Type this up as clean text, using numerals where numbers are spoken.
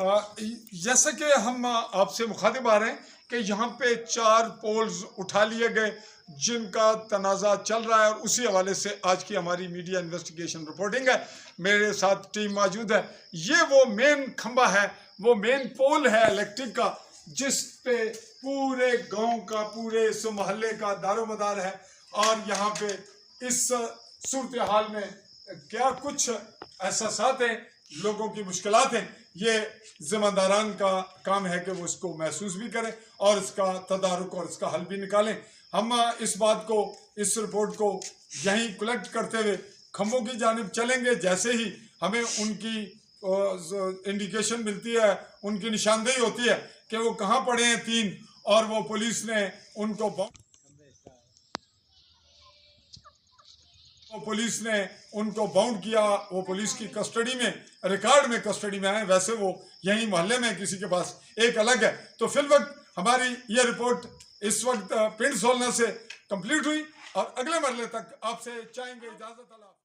जैसा कि हम आपसे मुखातिब आ रहे हैं कि यहाँ पे 4 पोल्स उठा लिए गए जिनका तनाज़ा चल रहा है और उसी हवाले से आज की हमारी मीडिया इन्वेस्टिगेशन रिपोर्टिंग है। मेरे साथ टीम मौजूद है। ये वो मेन खंबा है, वो मेन पोल है इलेक्ट्रिक का, जिस पे पूरे गांव का, पूरे इस मोहल्ले का दारोमदार है। और यहाँ पे इस सूरत हाल में क्या कुछ एहसासात हैं, लोगों की मुश्किलात हैं, ये जिम्मेदारान का काम है कि वो इसको महसूस भी करें और इसका तदारुक और इसका हल भी निकालें। हम इस बात को, इस रिपोर्ट को यहीं कलेक्ट करते हुए खंभों की जानिब चलेंगे। जैसे ही हमें उनकी इंडिकेशन मिलती है, उनकी निशानदेही होती है कि वो कहाँ पड़े हैं 3, और वो पुलिस ने उनको बाउंड किया, वो पुलिस की कस्टडी में, रिकॉर्ड में कस्टडी में आए। वैसे वो यहीं मोहल्ले में किसी के पास एक अलग है। तो फिल वक्त हमारी ये रिपोर्ट इस वक्त पिंड सोलना से कंप्लीट हुई और अगले मरहले तक आपसे चाहेंगे इजाजत।